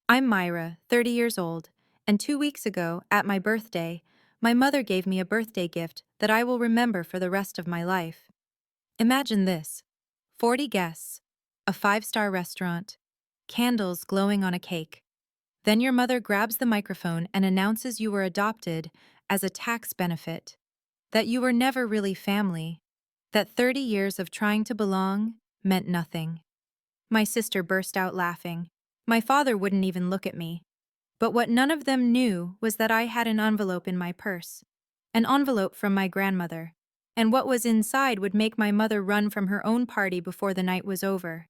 I'm Myra, 30 years old, and 2 weeks ago, at my birthday, my mother gave me a birthday gift that I will remember for the rest of my life. Imagine this: 40 guests, a five-star restaurant, candles glowing on a cake. Then your mother grabs the microphone and announces you were adopted as a tax benefit, that you were never really family, that 30 years of trying to belong meant nothing. My sister burst out laughing. My father wouldn't even look at me. But what none of them knew was that I had an envelope in my purse. An envelope from my grandmother. And what was inside would make my mother run from her own party before the night was over.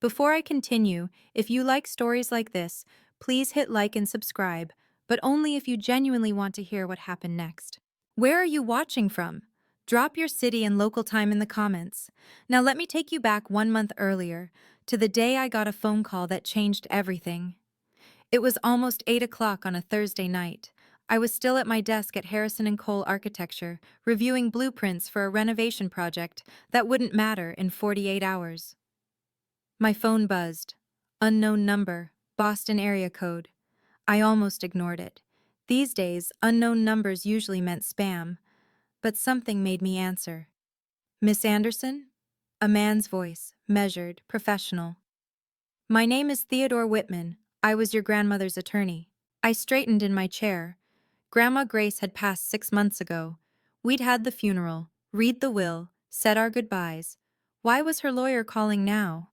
Before I continue, if you like stories like this, please hit like and subscribe, but only if you genuinely want to hear what happened next. Where are you watching from? Drop your city and local time in the comments. Now let me take you back 1 month earlier, to the day I got a phone call that changed everything. It was almost 8 o'clock on a Thursday night. I was still at my desk at Harrison and Cole Architecture, reviewing blueprints for a renovation project that wouldn't matter in 48 hours. My phone buzzed. Unknown number, Boston area code. I almost ignored it. These days, unknown numbers usually meant spam, but something made me answer. Miss Anderson? A man's voice, measured, professional. My name is Theodore Whitman. I was your grandmother's attorney. I straightened in my chair. Grandma Grace had passed 6 months ago. We'd had the funeral, read the will, said our goodbyes. Why was her lawyer calling now?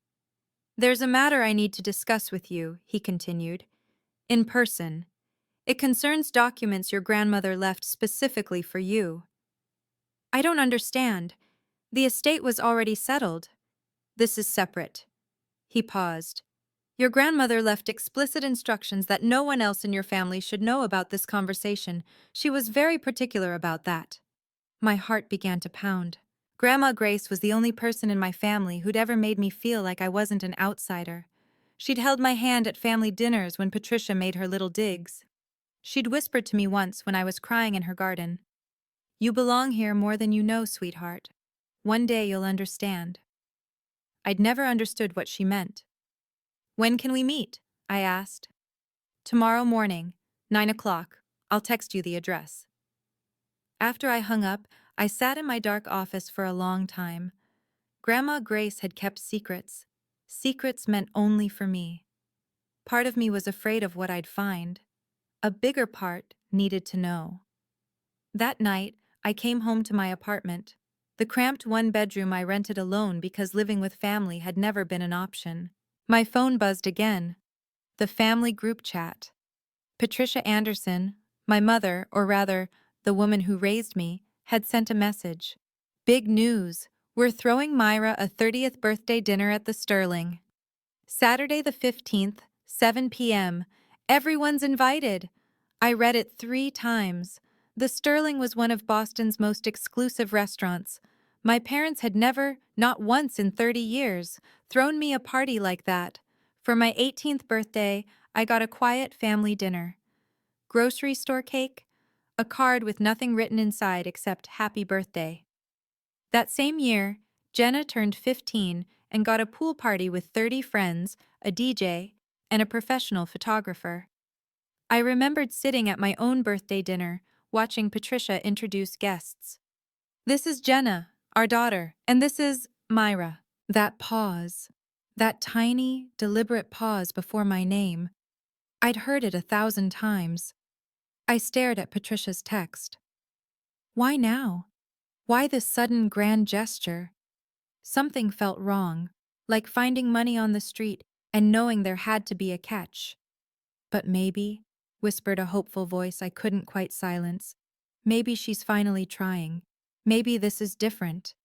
There's a matter I need to discuss with you, he continued. In person. It concerns documents your grandmother left specifically for you. I don't understand. The estate was already settled. This is separate. He paused. Your grandmother left explicit instructions that no one else in your family should know about this conversation. She was very particular about that. My heart began to pound. Grandma Grace was the only person in my family who'd ever made me feel like I wasn't an outsider. She'd held my hand at family dinners when Patricia made her little digs. She'd whispered to me once when I was crying in her garden, "You belong here more than you know, sweetheart. One day you'll understand." I'd never understood what she meant. When can we meet? I asked. Tomorrow morning, 9 o'clock. I'll text you the address. After I hung up, I sat in my dark office for a long time. Grandma Grace had kept secrets. Secrets meant only for me. Part of me was afraid of what I'd find. A bigger part needed to know. That night, I came home to my apartment, the cramped one-bedroom I rented alone because living with family had never been an option. My phone buzzed again. The family group chat. Patricia Anderson, my mother, or rather, the woman who raised me, had sent a message. Big news! We're throwing Myra a 30th birthday dinner at the Sterling. Saturday the 15th, 7 p.m. Everyone's invited. I read it 3 times. The Sterling was one of Boston's most exclusive restaurants. My parents had never, not once in 30 years, thrown me a party like that. For my 18th birthday, I got a quiet family dinner. Grocery store cake, a card with nothing written inside except "Happy Birthday." That same year, Jenna turned 15 and got a pool party with 30 friends, a DJ, and a professional photographer. I remembered sitting at my own birthday dinner, watching Patricia introduce guests. "This is Jenna, our daughter, and this is Myra." That pause, that tiny, deliberate pause before my name, I'd heard it 1,000 times. I stared at Patricia's text. Why now? Why this sudden grand gesture? Something felt wrong, like finding money on the street and knowing there had to be a catch. But maybe, whispered a hopeful voice I couldn't quite silence, maybe she's finally trying. Maybe this is different.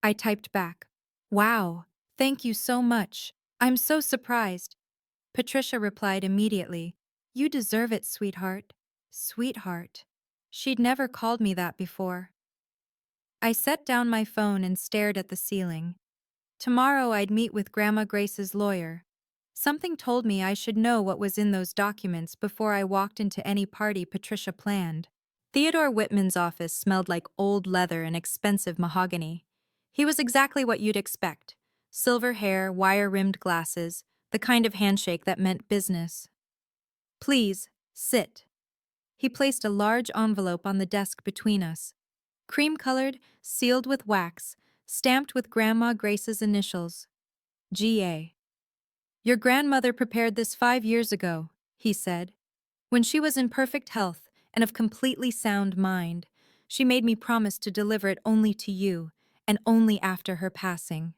I typed back, "Wow, thank you so much. I'm so surprised." Patricia replied immediately, "You deserve it, sweetheart." Sweetheart. She'd never called me that before. I set down my phone and stared at the ceiling. Tomorrow I'd meet with Grandma Grace's lawyer. Something told me I should know what was in those documents before I walked into any party Patricia planned. Theodore Whitman's office smelled like old leather and expensive mahogany. He was exactly what you'd expect. Silver hair, wire-rimmed glasses, the kind of handshake that meant business. Please, sit. He placed a large envelope on the desk between us. Cream-colored, sealed with wax, stamped with Grandma Grace's initials. G.A. Your grandmother prepared this 5 years ago, he said. When she was in perfect health and of completely sound mind, she made me promise to deliver it only to you, and only after her passing.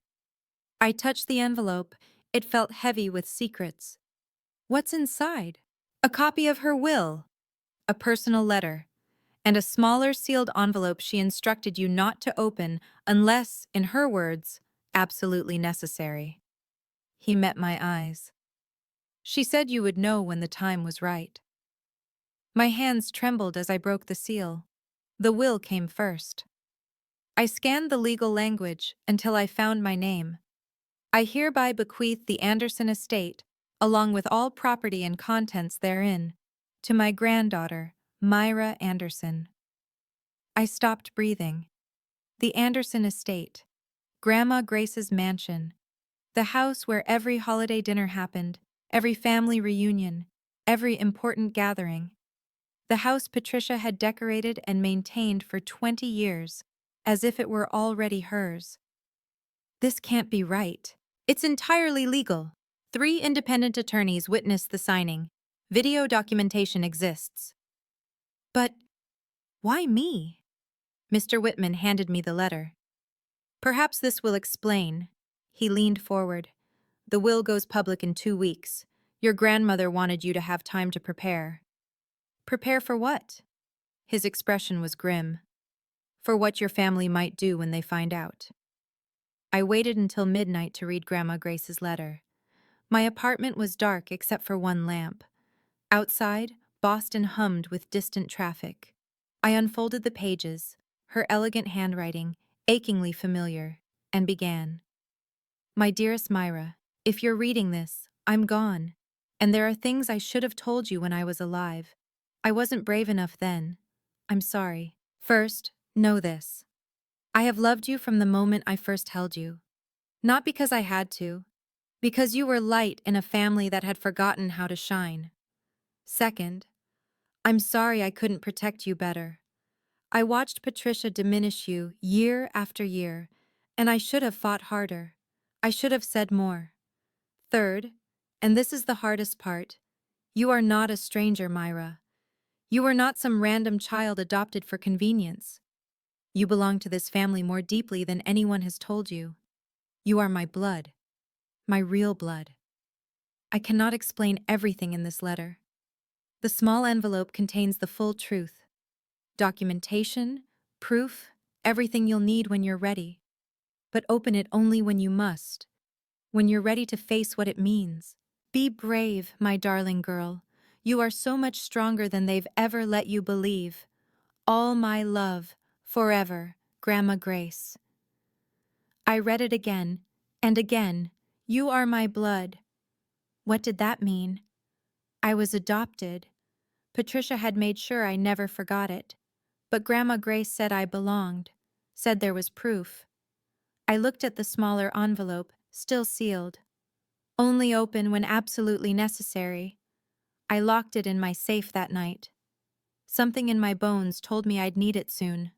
I touched the envelope. It felt heavy with secrets. What's inside? A copy of her will, a personal letter, and a smaller sealed envelope she instructed you not to open unless, in her words, absolutely necessary. He met my eyes. She said you would know when the time was right. My hands trembled as I broke the seal. The will came first. I scanned the legal language until I found my name. I hereby bequeath the Anderson estate, along with all property and contents therein, to my granddaughter, Myra Anderson. I stopped breathing. The Anderson estate, Grandma Grace's mansion, the house where every holiday dinner happened, every family reunion, every important gathering. The house Patricia had decorated and maintained for 20 years, as if it were already hers. This can't be right. It's entirely legal. 3 independent attorneys witnessed the signing. Video documentation exists. But why me? Mr. Whitman handed me the letter. Perhaps this will explain. He leaned forward. The will goes public in 2 weeks. Your grandmother wanted you to have time to prepare. Prepare for what? His expression was grim. For what your family might do when they find out. I waited until midnight to read Grandma Grace's letter. My apartment was dark except for one lamp. Outside, Boston hummed with distant traffic. I unfolded the pages, her elegant handwriting, achingly familiar, and began. My dearest Myra, if you're reading this, I'm gone, and there are things I should have told you when I was alive. I wasn't brave enough then. I'm sorry. First, know this. I have loved you from the moment I first held you. Not because I had to, because you were light in a family that had forgotten how to shine. Second, I'm sorry I couldn't protect you better. I watched Patricia diminish you year after year, and I should have fought harder. I should have said more. Third, and this is the hardest part, you are not a stranger, Myra. You are not some random child adopted for convenience. You belong to this family more deeply than anyone has told you. You are my blood, my real blood. I cannot explain everything in this letter. The small envelope contains the full truth. Documentation, proof, everything you'll need when you're ready. But open it only when you must, when you're ready to face what it means. Be brave, my darling girl. You are so much stronger than they've ever let you believe. All my love, forever, Grandma Grace. I read it again, and again. You are my blood. What did that mean? I was adopted. Patricia had made sure I never forgot it. But Grandma Grace said I belonged, said there was proof. I looked at the smaller envelope, still sealed. Only open when absolutely necessary. I locked it in my safe that night. Something in my bones told me I'd need it soon.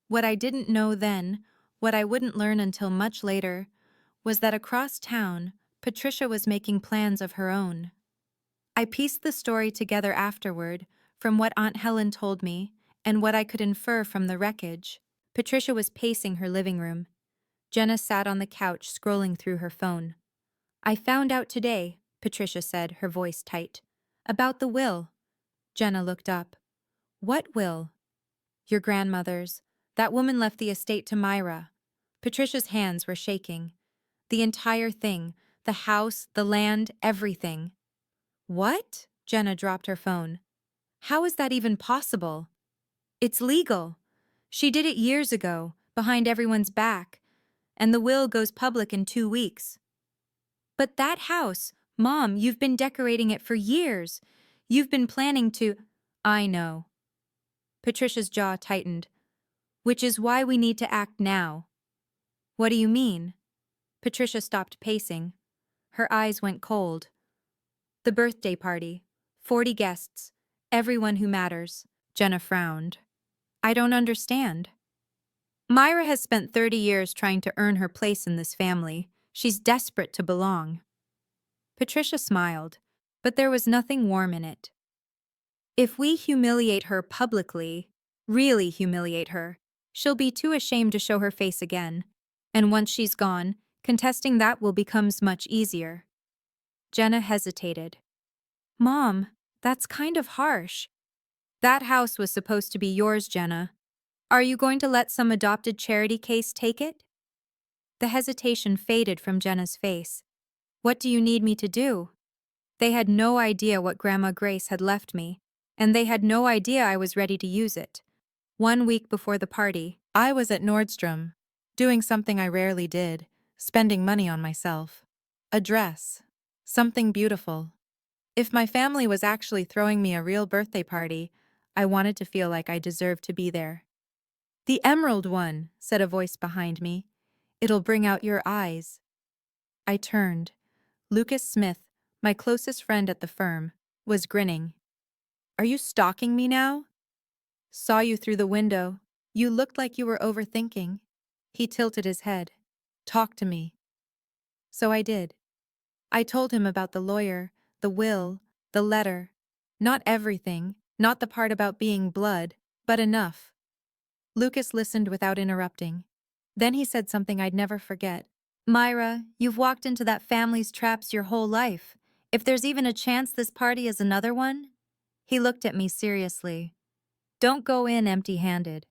What I didn't know then, what I wouldn't learn until much later, was that across town, Patricia was making plans of her own. I pieced the story together afterward, from what Aunt Helen told me, and what I could infer from the wreckage. Patricia was pacing her living room. Jenna sat on the couch scrolling through her phone. I found out today, Patricia said, her voice tight. About the will. Jenna looked up. What will? Your grandmother's. That woman left the estate to Myra. Patricia's hands were shaking. The entire thing, the house, the land, everything. What? Jenna dropped her phone. How is that even possible? It's legal. She did it years ago, behind everyone's back, and the will goes public in 2 weeks. But that house, Mom, you've been decorating it for years. You've been planning to... I know. Patricia's jaw tightened. Which is why we need to act now. What do you mean? Patricia stopped pacing. Her eyes went cold. The birthday party. 40 guests. Everyone who matters. Jenna frowned. I don't understand. Myra has spent 30 years trying to earn her place in this family. She's desperate to belong. Patricia smiled, but there was nothing warm in it. If we humiliate her publicly, really humiliate her, she'll be too ashamed to show her face again. And once she's gone, contesting that will become much easier. Jenna hesitated. Mom, that's kind of harsh. That house was supposed to be yours, Jenna. Are you going to let some adopted charity case take it? The hesitation faded from Jenna's face. What do you need me to do? They had no idea what Grandma Grace had left me, and they had no idea I was ready to use it. 1 week before the party, I was at Nordstrom, doing something I rarely did, spending money on myself. A dress. Something beautiful. If my family was actually throwing me a real birthday party, I wanted to feel like I deserved to be there. The emerald one, said a voice behind me. It'll bring out your eyes. I turned. Lucas Smith, my closest friend at the firm, was grinning. Are you stalking me now? Saw you through the window. You looked like you were overthinking. He tilted his head. Talk to me. So I did. I told him about the lawyer, the will, the letter. Not everything, not the part about being blood, but enough. Lucas listened without interrupting. Then he said something I'd never forget. Myra, you've walked into that family's traps your whole life. If there's even a chance this party is another one? He looked at me seriously. Don't go in empty-handed.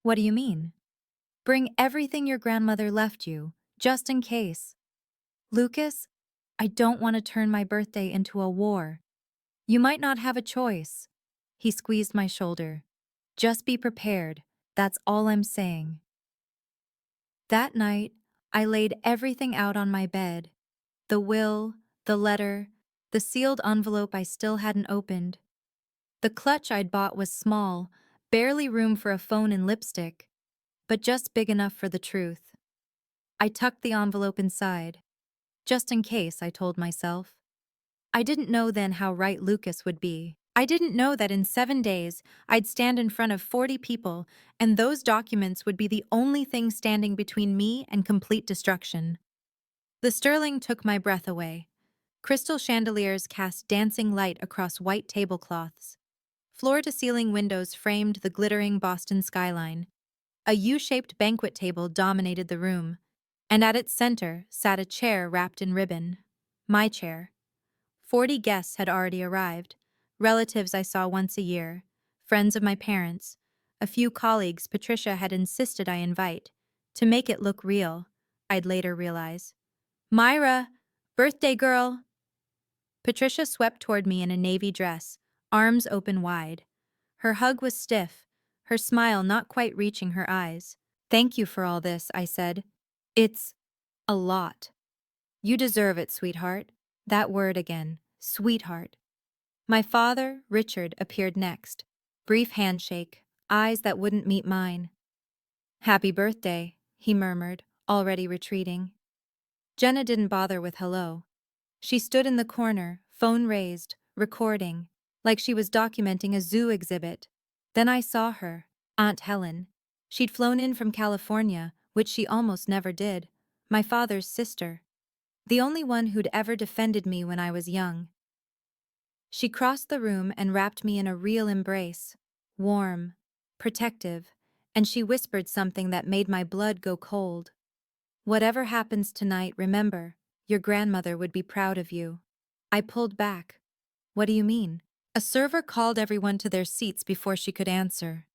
What do you mean? Bring everything your grandmother left you, just in case. Lucas, I don't want to turn my birthday into a war. You might not have a choice. He squeezed my shoulder. Just be prepared. That's all I'm saying. That night, I laid everything out on my bed. The will, the letter, the sealed envelope I still hadn't opened. The clutch I'd bought was small, barely room for a phone and lipstick, but just big enough for the truth. I tucked the envelope inside. Just in case, I told myself. I didn't know then how right Lucas would be. I didn't know that in 7 days, I'd stand in front of 40 people, and those documents would be the only thing standing between me and complete destruction. The sterling took my breath away. Crystal chandeliers cast dancing light across white tablecloths. Floor-to-ceiling windows framed the glittering Boston skyline. A U-shaped banquet table dominated the room, and at its center sat a chair wrapped in ribbon. My chair. 40 guests had already arrived, relatives I saw once a year, friends of my parents, a few colleagues Patricia had insisted I invite, to make it look real, I'd later realize. Myra, birthday girl. Patricia swept toward me in a navy dress, arms open wide. Her hug was stiff, her smile not quite reaching her eyes. Thank you for all this, I said. It's a lot. You deserve it, sweetheart. That word again, sweetheart. My father, Richard, appeared next. Brief handshake, eyes that wouldn't meet mine. Happy birthday, he murmured, already retreating. Jenna didn't bother with hello. She stood in the corner, phone raised, recording, like she was documenting a zoo exhibit. Then I saw her, Aunt Helen. She'd flown in from California, which she almost never did. My father's sister. The only one who'd ever defended me when I was young. She crossed the room and wrapped me in a real embrace. Warm, protective, and she whispered something that made my blood go cold. Whatever happens tonight, remember, your grandmother would be proud of you. I pulled back. What do you mean? A server called everyone to their seats before she could answer.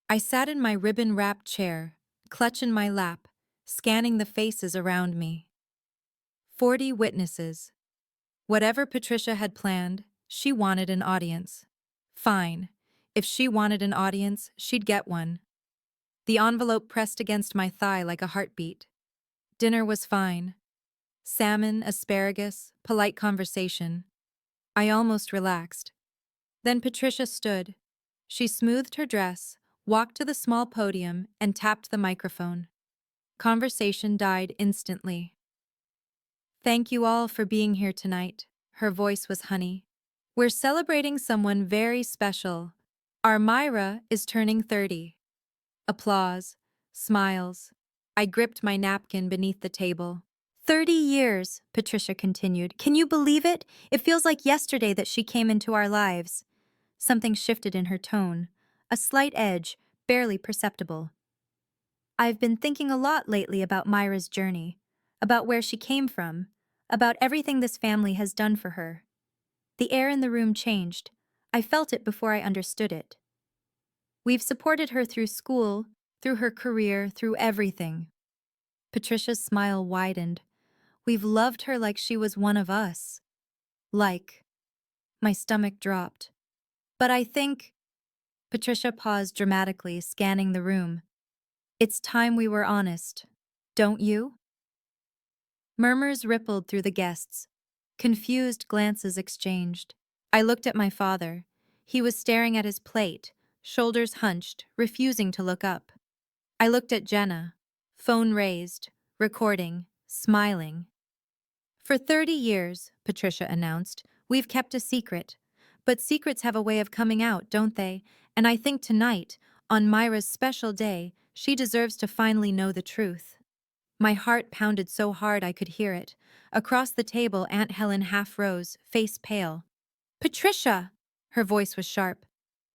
I sat in my ribbon-wrapped chair, clutch in my lap, scanning the faces around me. 40 witnesses. Whatever Patricia had planned, she wanted an audience. Fine. If she wanted an audience, she'd get one. The envelope pressed against my thigh like a heartbeat. Dinner was fine. Salmon, asparagus, polite conversation. I almost relaxed. Then Patricia stood. She smoothed her dress, walked to the small podium, and tapped the microphone. Conversation died instantly. Thank you all for being here tonight. Her voice was honey. We're celebrating someone very special. Our Myra is turning 30. Applause. Smiles. I gripped my napkin beneath the table. 30 years, Patricia continued. Can you believe it? It feels like yesterday that she came into our lives. Something shifted in her tone. A slight edge, barely perceptible. I've been thinking a lot lately about Myra's journey, about where she came from, about everything this family has done for her. The air in the room changed. I felt it before I understood it. We've supported her through school, through her career, through everything. Patricia's smile widened. We've loved her like she was one of us. Like. My stomach dropped. But I think. Patricia paused dramatically, scanning the room. It's time we were honest. Don't you? Murmurs rippled through the guests. Confused glances exchanged. I looked at my father. He was staring at his plate, shoulders hunched, refusing to look up. I looked at Jenna. Phone raised, recording, smiling. For 30 years, Patricia announced, we've kept a secret. But secrets have a way of coming out, don't they? And I think tonight, on Myra's special day, she deserves to finally know the truth. My heart pounded so hard I could hear it. Across the table, Aunt Helen half rose, face pale. Patricia! Her voice was sharp.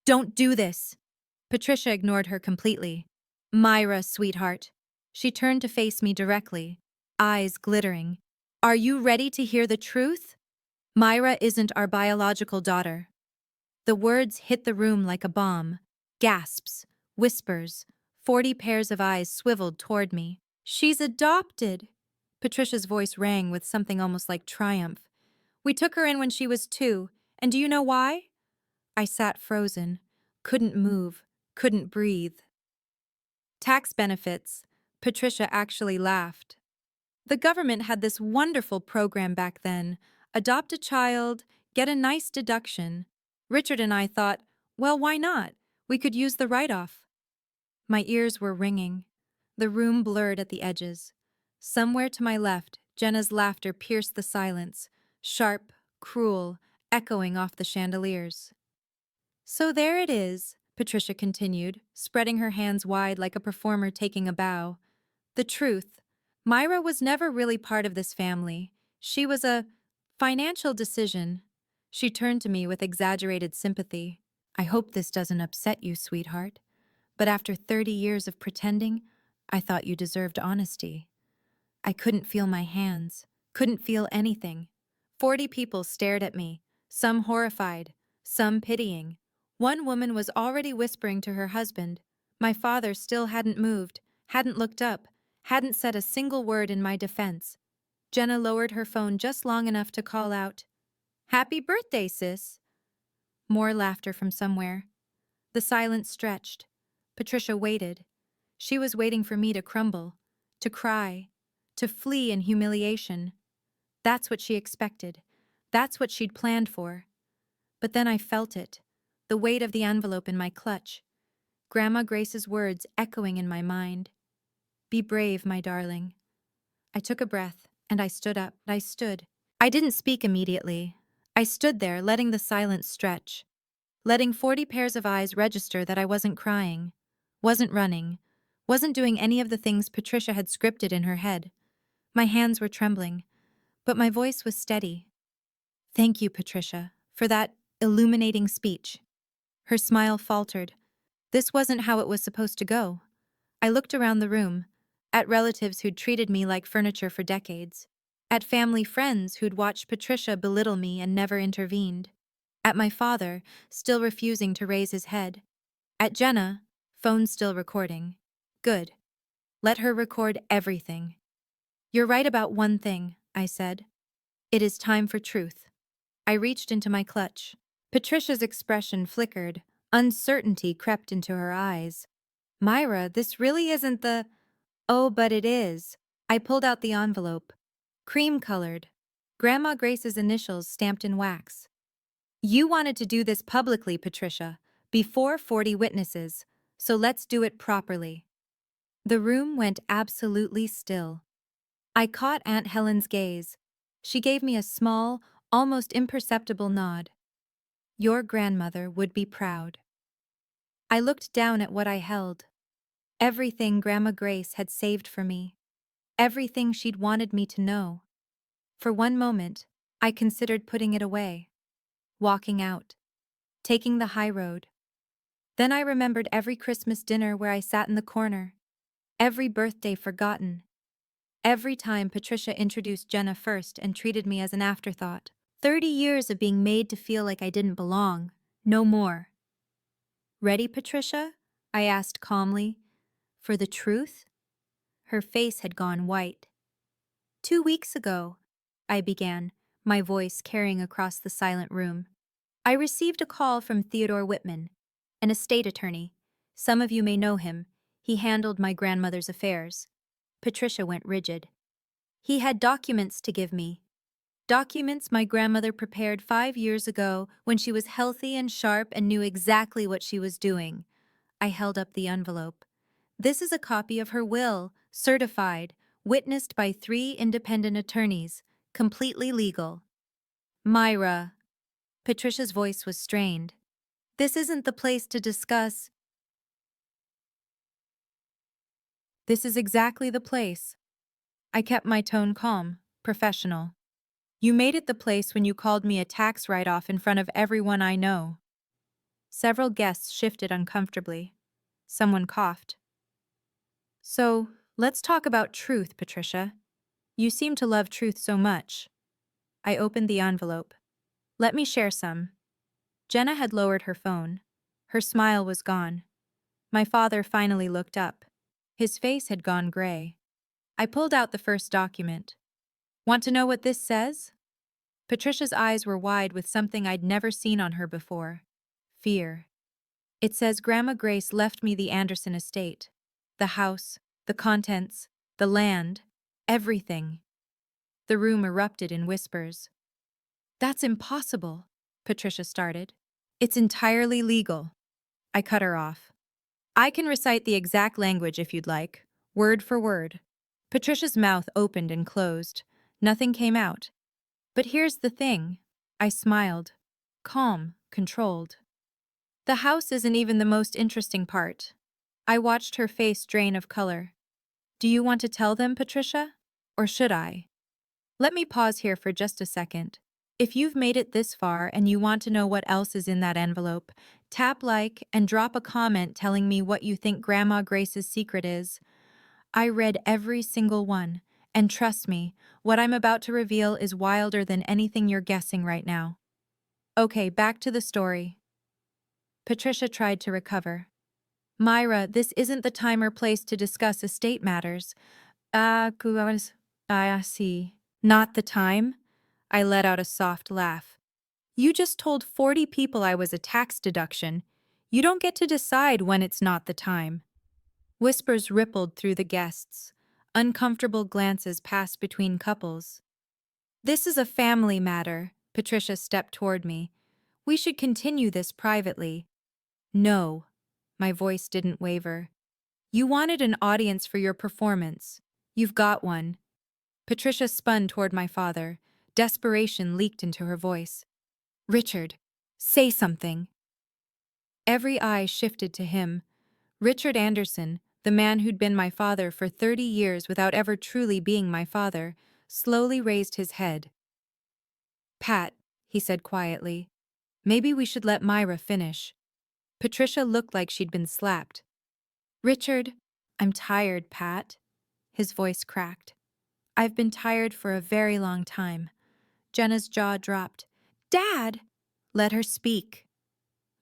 Don't do this! Patricia ignored her completely. Myra, sweetheart. She turned to face me directly, eyes glittering. Are you ready to hear the truth? Myra isn't our biological daughter. The words hit the room like a bomb. Gasps, whispers, 40 pairs of eyes swiveled toward me. She's adopted. Patricia's voice rang with something almost like triumph. We took her in when she was 2, and do you know why? I sat frozen, couldn't move, couldn't breathe. Tax benefits. Patricia actually laughed. The government had this wonderful program back then. Adopt a child, get a nice deduction. Richard and I thought, well, why not? We could use the write-off. My ears were ringing. The room blurred at the edges. Somewhere to my left, Jenna's laughter pierced the silence, sharp, cruel, echoing off the chandeliers. So there it is, Patricia continued, spreading her hands wide like a performer taking a bow. The truth. Myra was never really part of this family. She was a financial decision. She turned to me with exaggerated sympathy. I hope this doesn't upset you, sweetheart. But after 30 years of pretending, I thought you deserved honesty. I couldn't feel my hands, couldn't feel anything. 40 people stared at me, some horrified, some pitying. One woman was already whispering to her husband. My father still hadn't moved, hadn't looked up, hadn't said a single word in my defense. Jenna lowered her phone just long enough to call out, "Happy birthday, sis!" More laughter from somewhere. The silence stretched. Patricia waited. She was waiting for me to crumble, to cry, to flee in humiliation. That's what she expected. That's what she'd planned for. But then I felt it, the weight of the envelope in my clutch. Grandma Grace's words echoing in my mind. Be brave, my darling. I took a breath, and I stood up. I stood. I didn't speak immediately. I stood there, letting the silence stretch, letting 40 pairs of eyes register that I wasn't crying, wasn't running, wasn't doing any of the things Patricia had scripted in her head. My hands were trembling, but my voice was steady. Thank you, Patricia, for that illuminating speech. Her smile faltered. This wasn't how it was supposed to go. I looked around the room, at relatives who'd treated me like furniture for decades, at family friends who'd watched Patricia belittle me and never intervened, at my father, still refusing to raise his head, at Jenna, phone still recording. Good. Let her record everything. You're right about one thing, I said. It is time for truth. I reached into my clutch. Patricia's expression flickered. Uncertainty crept into her eyes. Myra, this really isn't the... Oh, but it is. I pulled out the envelope. Cream-colored. Grandma Grace's initials stamped in wax. You wanted to do this publicly, Patricia, before 40 witnesses, so let's do it properly. The room went absolutely still. I caught Aunt Helen's gaze. She gave me a small, almost imperceptible nod. Your grandmother would be proud. I looked down at what I held. Everything Grandma Grace had saved for me. Everything she'd wanted me to know. For one moment, I considered putting it away, walking out, taking the high road. Then I remembered every Christmas dinner where I sat in the corner, every birthday forgotten, every time Patricia introduced Jenna first and treated me as an afterthought. 30 years of being made to feel like I didn't belong, no more. Ready, Patricia? I asked calmly. For the truth? Her face had gone white. 2 weeks ago, I began, my voice carrying across the silent room. I received a call from Theodore Whitman, an estate attorney. Some of you may know him. He handled my grandmother's affairs. Patricia went rigid. He had documents to give me. Documents my grandmother prepared 5 years ago when she was healthy and sharp and knew exactly what she was doing. I held up the envelope. This is a copy of her will, certified, witnessed by 3 independent attorneys, completely legal. Myra. Patricia's voice was strained. This isn't the place to discuss. This is exactly the place. I kept my tone calm, professional. You made it the place when you called me a tax write-off in front of everyone I know. Several guests shifted uncomfortably. Someone coughed. So, let's talk about truth, Patricia. You seem to love truth so much. I opened the envelope. Let me share some. Jenna had lowered her phone. Her smile was gone. My father finally looked up. His face had gone gray. I pulled out the first document. Want to know what this says? Patricia's eyes were wide with something I'd never seen on her before. Fear. It says Grandma Grace left me the Anderson estate. The house, the contents, the land, everything. The room erupted in whispers. That's impossible, Patricia started. It's entirely legal. I cut her off. I can recite the exact language if you'd like, word for word. Patricia's mouth opened and closed. Nothing came out. But here's the thing. I smiled. Calm, controlled. The house isn't even the most interesting part. I watched her face drain of color. Do you want to tell them, Patricia? Or should I? Let me pause here for just a second. If you've made it this far and you want to know what else is in that envelope, tap like and drop a comment telling me what you think Grandma Grace's secret is. I read every single one, and trust me, what I'm about to reveal is wilder than anything you're guessing right now. Okay, back to the story. Patricia tried to recover. Myra, this isn't the time or place to discuss estate matters. I see. Not the time? I let out a soft laugh. You just told 40 people I was a tax deduction. You don't get to decide when it's not the time. Whispers rippled through the guests. Uncomfortable glances passed between couples. This is a family matter, Patricia stepped toward me. We should continue this privately. No. My voice didn't waver. You wanted an audience for your performance. You've got one. Patricia spun toward my father. Desperation leaked into her voice. Richard, say something. Every eye shifted to him. Richard Anderson, the man who'd been my father for 30 years without ever truly being my father, slowly raised his head. Pat, he said quietly, maybe we should let Myra finish. Patricia looked like she'd been slapped. Richard, I'm tired, Pat. His voice cracked. I've been tired for a very long time. Jenna's jaw dropped. Dad! Let her speak.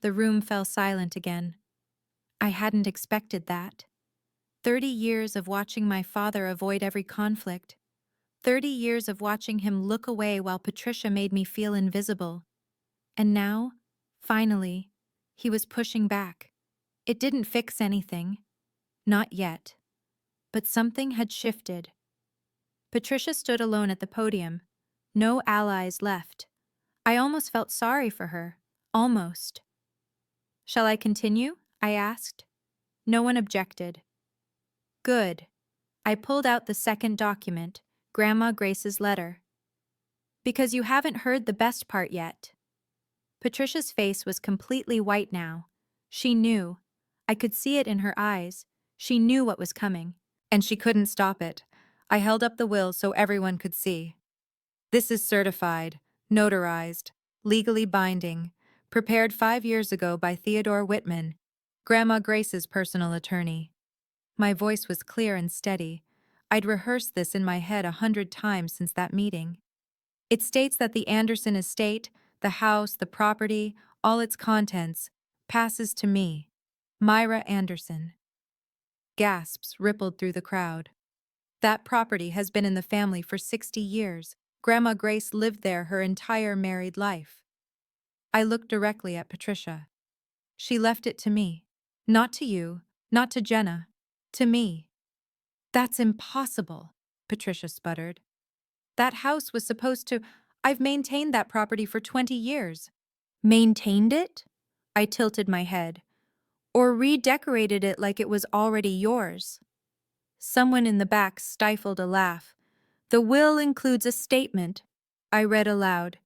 The room fell silent again. I hadn't expected that. 30 years of watching my father avoid every conflict. 30 years of watching him look away while Patricia made me feel invisible. And now, finally, he was pushing back. It didn't fix anything. Not yet. But something had shifted. Patricia stood alone at the podium. No allies left. I almost felt sorry for her. Almost. Shall I continue? I asked. No one objected. Good. I pulled out the second document, Grandma Grace's letter. Because you haven't heard the best part yet. Patricia's face was completely white now. She knew. I could see it in her eyes. She knew what was coming, and she couldn't stop it. I held up the will so everyone could see. This is certified, notarized, legally binding, prepared 5 years ago by Theodore Whitman, Grandma Grace's personal attorney. My voice was clear and steady. I'd rehearsed this in my head 100 times since that meeting. It states that the Anderson estate, the house, the property, all its contents, passes to me, Myra Anderson. Gasps rippled through the crowd. That property has been in the family for 60 years. Grandma Grace lived there her entire married life. I looked directly at Patricia. She left it to me. Not to you, not to Jenna. To me. That's impossible, Patricia sputtered. That house was supposed to… I've maintained that property for 20 years. Maintained it? I tilted my head. Or redecorated it like it was already yours. Someone in the back stifled a laugh. The will includes a statement. I read aloud.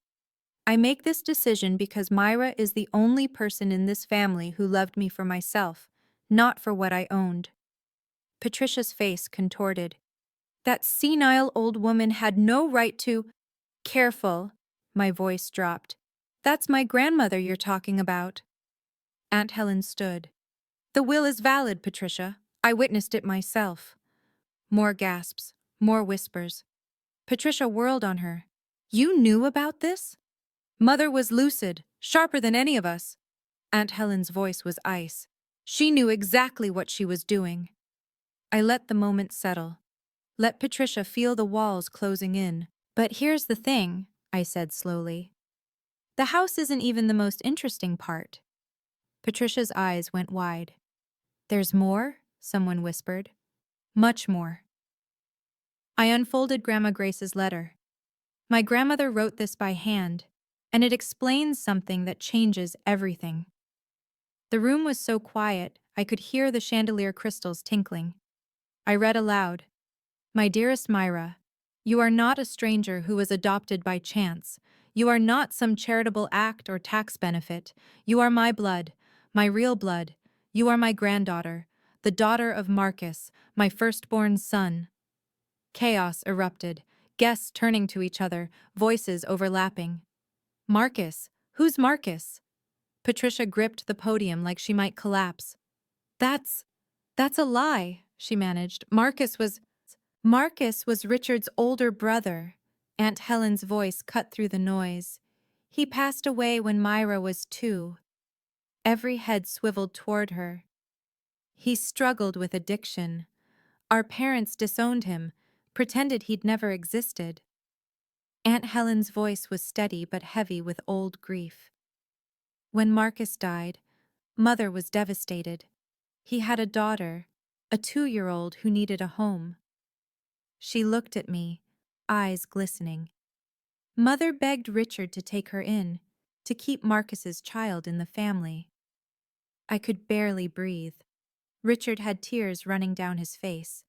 I make this decision because Myra is the only person in this family who loved me for myself, not for what I owned. Patricia's face contorted. That senile old woman had no right to… Careful, my voice dropped. That's my grandmother you're talking about. Aunt Helen stood. The will is valid, Patricia. I witnessed it myself. More gasps, more whispers. Patricia whirled on her. You knew about this? Mother was lucid, sharper than any of us. Aunt Helen's voice was ice. She knew exactly what she was doing. I let the moment settle. Let Patricia feel the walls closing in. But here's the thing, I said slowly. The house isn't even the most interesting part. Patricia's eyes went wide. There's more? Someone whispered. Much more. I unfolded Grandma Grace's letter. My grandmother wrote this by hand, and it explains something that changes everything. The room was so quiet, I could hear the chandelier crystals tinkling. I read aloud. My dearest Myra, you are not a stranger who was adopted by chance. You are not some charitable act or tax benefit. You are my blood, my real blood. You are my granddaughter, the daughter of Marcus, my firstborn son. Chaos erupted, guests turning to each other, voices overlapping. Marcus? Who's Marcus? Patricia gripped the podium like she might collapse. That's a lie, she managed. Marcus was Richard's older brother. Aunt Helen's voice cut through the noise. He passed away when Myra was 2. Every head swiveled toward her. He struggled with addiction. Our parents disowned him, pretended he'd never existed. Aunt Helen's voice was steady but heavy with old grief. When Marcus died, Mother was devastated. He had a daughter, a 2-year-old who needed a home. She looked at me, eyes glistening. Mother begged Richard to take her in, to keep Marcus's child in the family. I could barely breathe. Richard had tears running down his face.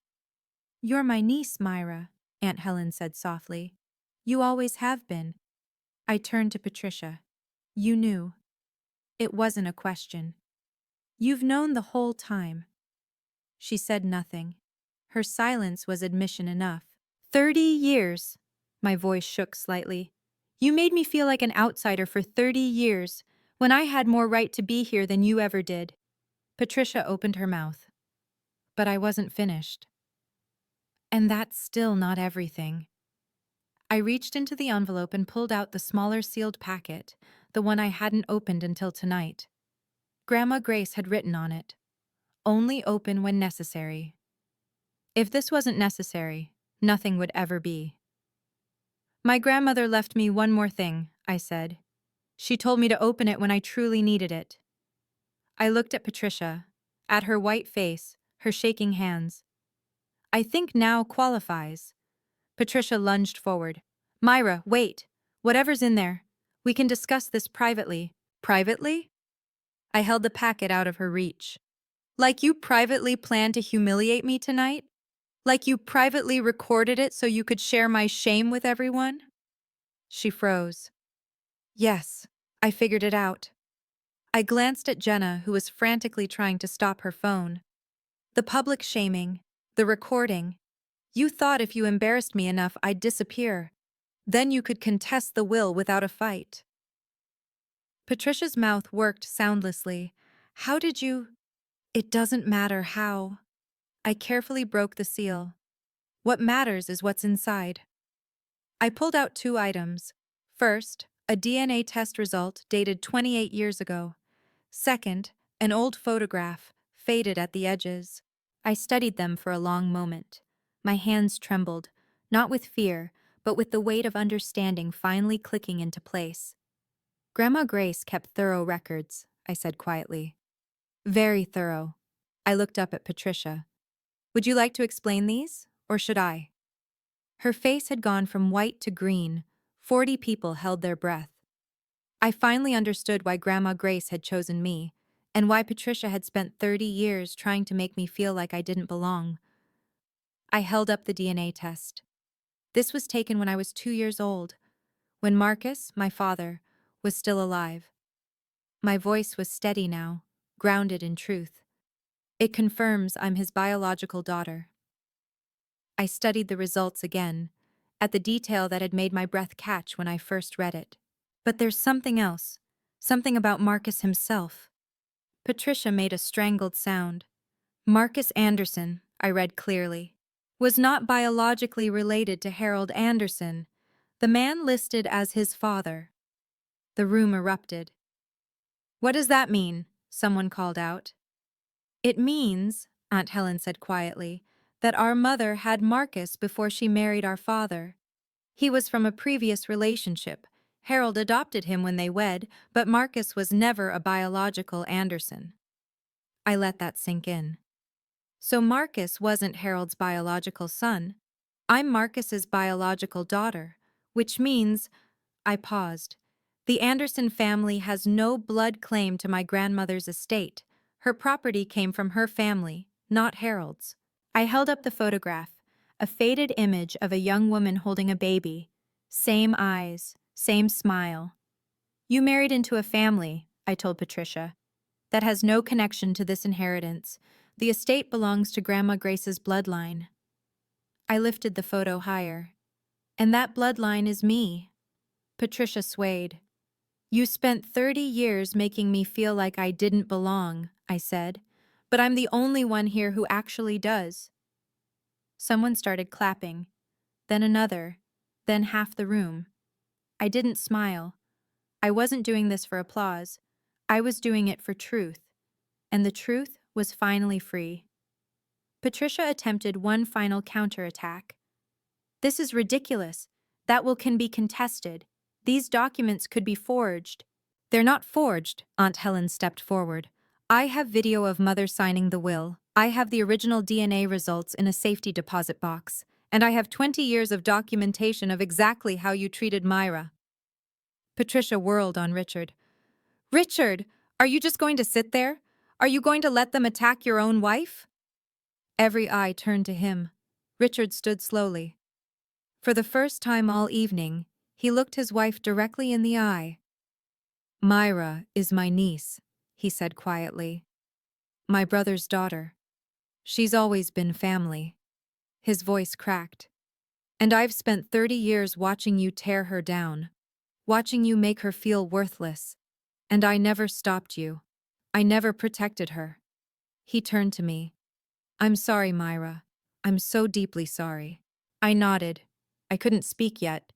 You're my niece, Myra, Aunt Helen said softly. You always have been. I turned to Patricia. You knew. It wasn't a question. You've known the whole time. She said nothing. Her silence was admission enough. 30 years. My voice shook slightly. You made me feel like an outsider for 30 years, when I had more right to be here than you ever did. Patricia opened her mouth. But I wasn't finished. And that's still not everything. I reached into the envelope and pulled out the smaller sealed packet, the one I hadn't opened until tonight. Grandma Grace had written on it, "Only open when necessary." If this wasn't necessary, nothing would ever be. My grandmother left me one more thing, I said. She told me to open it when I truly needed it. I looked at Patricia, at her white face, her shaking hands. I think now qualifies. Patricia lunged forward. Myra, wait. Whatever's in there. We can discuss this privately. Privately? I held the packet out of her reach. Like you privately planned to humiliate me tonight? Like you privately recorded it so you could share my shame with everyone? She froze. Yes, I figured it out. I glanced at Jenna, who was frantically trying to stop her phone. The public shaming, the recording. You thought if you embarrassed me enough, I'd disappear. Then you could contest the will without a fight. Patricia's mouth worked soundlessly. How did you? It doesn't matter how. I carefully broke the seal. What matters is what's inside. I pulled out 2 items. First, a DNA test result dated 28 years ago. Second, an old photograph, faded at the edges. I studied them for a long moment. My hands trembled, not with fear, but with the weight of understanding finally clicking into place. Grandma Grace kept thorough records, I said quietly. Very thorough. I looked up at Patricia. Would you like to explain these, or should I? Her face had gone from white to green. 40 people held their breath. I finally understood why Grandma Grace had chosen me, and why Patricia had spent 30 years trying to make me feel like I didn't belong. I held up the DNA test. This was taken when I was 2 years old, when Marcus, my father, was still alive. My voice was steady now, grounded in truth. It confirms I'm his biological daughter. I studied the results again, at the detail that had made my breath catch when I first read it. But there's something else, something about Marcus himself. Patricia made a strangled sound. Marcus Anderson, I read clearly, was not biologically related to Harold Anderson, the man listed as his father. The room erupted. What does that mean? Someone called out. It means, Aunt Helen said quietly, that our mother had Marcus before she married our father. He was from a previous relationship. Harold adopted him when they wed, but Marcus was never a biological Anderson. I let that sink in. So Marcus wasn't Harold's biological son. I'm Marcus's biological daughter, which means, I paused. The Anderson family has no blood claim to my grandmother's estate. Her property came from her family, not Harold's. I held up the photograph, a faded image of a young woman holding a baby. Same eyes, same smile. You married into a family, I told Patricia, that has no connection to this inheritance. The estate belongs to Grandma Grace's bloodline. I lifted the photo higher. And that bloodline is me. Patricia swayed. You spent 30 years making me feel like I didn't belong, I said, but I'm the only one here who actually does. Someone started clapping, then another, then half the room. I didn't smile. I wasn't doing this for applause. I was doing it for truth, and the truth was finally free. Patricia attempted one final counterattack. This is ridiculous. That will can be contested. These documents could be forged. They're not forged, Aunt Helen stepped forward. I have video of Mother signing the will. I have the original DNA results in a safety deposit box. And I have 20 years of documentation of exactly how you treated Myra. Patricia whirled on Richard. Richard, are you just going to sit there? Are you going to let them attack your own wife? Every eye turned to him. Richard stood slowly. For the first time all evening, he looked his wife directly in the eye. Myra is my niece, he said quietly. My brother's daughter. She's always been family. His voice cracked. And I've spent 30 years watching you tear her down, watching you make her feel worthless. And I never stopped you. I never protected her. He turned to me. I'm sorry, Myra. I'm so deeply sorry. I nodded. I couldn't speak yet.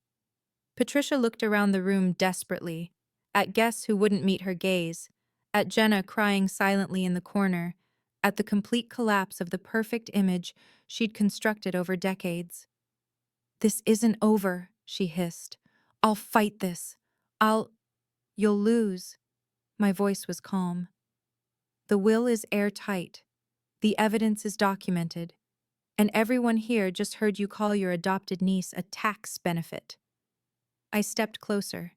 Patricia looked around the room desperately, at guests who wouldn't meet her gaze, at Jenna crying silently in the corner, at the complete collapse of the perfect image she'd constructed over decades. This isn't over, she hissed. I'll fight this. You'll lose. My voice was calm. The will is airtight. The evidence is documented. And everyone here just heard you call your adopted niece a tax benefit. I stepped closer.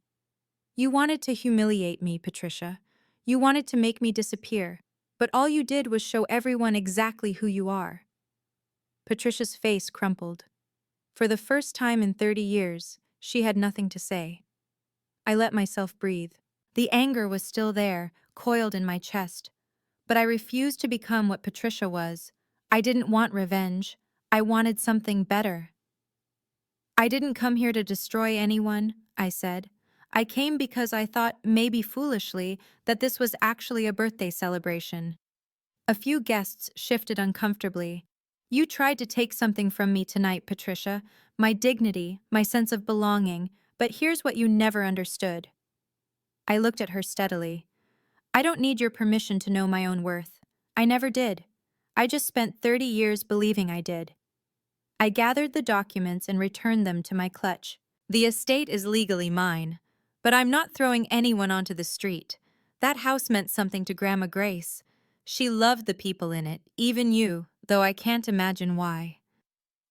You wanted to humiliate me, Patricia. You wanted to make me disappear, but all you did was show everyone exactly who you are. Patricia's face crumpled. For the first time in 30 years, she had nothing to say. I let myself breathe. The anger was still there, coiled in my chest. But I refused to become what Patricia was. I didn't want revenge. I wanted something better. I didn't come here to destroy anyone, I said. I came because I thought, maybe foolishly, that this was actually a birthday celebration. A few guests shifted uncomfortably. You tried to take something from me tonight, Patricia. My dignity, my sense of belonging. But here's what you never understood. I looked at her steadily. I don't need your permission to know my own worth. I never did. I just spent 30 years believing I did. I gathered the documents and returned them to my clutch. The estate is legally mine, but I'm not throwing anyone onto the street. That house meant something to Grandma Grace. She loved the people in it, even you, though I can't imagine why.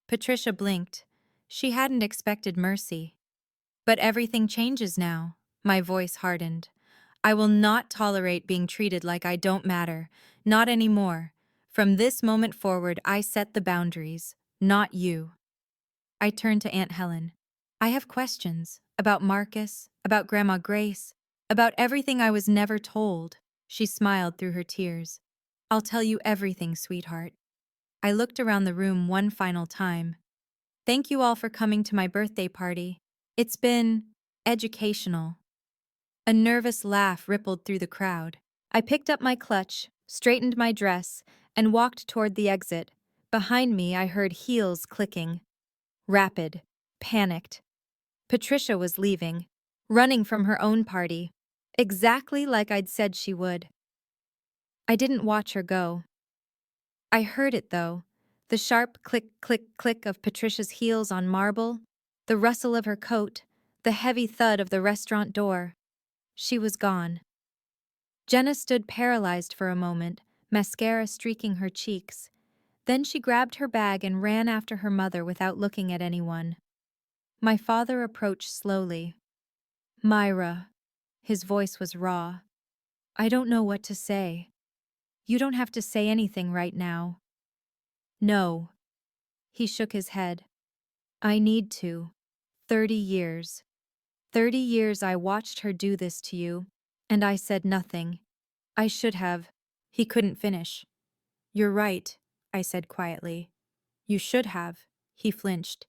Patricia blinked. She hadn't expected mercy. But everything changes now. My voice hardened. I will not tolerate being treated like I don't matter. Not anymore. From this moment forward, I set the boundaries, not you. I turned to Aunt Helen. I have questions about Marcus, about Grandma Grace, about everything I was never told. She smiled through her tears. I'll tell you everything, sweetheart. I looked around the room one final time. Thank you all for coming to my birthday party. It's been educational. A nervous laugh rippled through the crowd. I picked up my clutch, straightened my dress, and walked toward the exit. Behind me, I heard heels clicking. Rapid, panicked. Patricia was leaving, running from her own party, exactly like I'd said she would. I didn't watch her go. I heard it, though. The sharp click, click, click of Patricia's heels on marble, the rustle of her coat, the heavy thud of the restaurant door. She was gone. Jenna stood paralyzed for a moment, mascara streaking her cheeks. Then she grabbed her bag and ran after her mother without looking at anyone. My father approached slowly. Myra. His voice was raw. I don't know what to say. You don't have to say anything right now. No. He shook his head. I need to. 30 years. 30 years I watched her do this to you, and I said nothing. I should have. He couldn't finish. You're right, I said quietly. You should have. He flinched.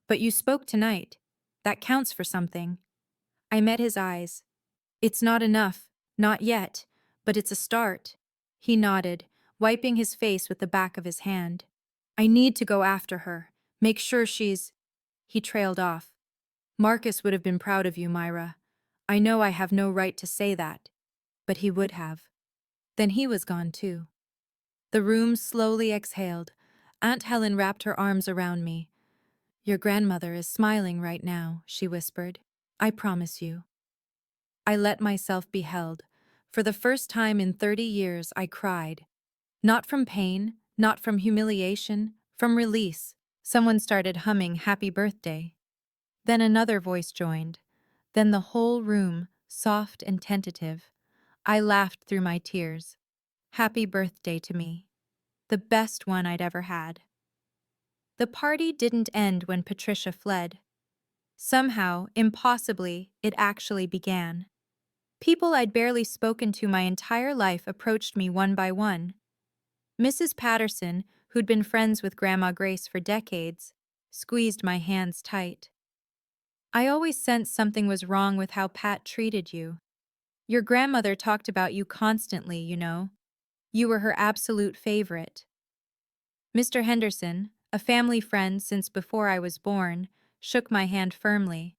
But you spoke tonight. That counts for something. I met his eyes. It's not enough. Not yet. But it's a start. He nodded, wiping his face with the back of his hand. I need to go after her. Make sure she's... He trailed off. Marcus would have been proud of you, Myra. I know I have no right to say that. But he would have. Then he was gone too. The room slowly exhaled. Aunt Helen wrapped her arms around me. Your grandmother is smiling right now, she whispered. I promise you. I let myself be held. For the first time in 30 years, I cried. Not from pain, not from humiliation, from release. Someone started humming Happy Birthday. Then another voice joined. Then the whole room, soft and tentative. I laughed through my tears. Happy birthday to me. The best one I'd ever had. The party didn't end when Patricia fled. Somehow, impossibly, it actually began. People I'd barely spoken to my entire life approached me one by one. Mrs. Patterson, who'd been friends with Grandma Grace for decades, squeezed my hands tight. I always sensed something was wrong with how Pat treated you. Your grandmother talked about you constantly, you know. You were her absolute favorite. Mr. Henderson, a family friend since before I was born, shook my hand firmly.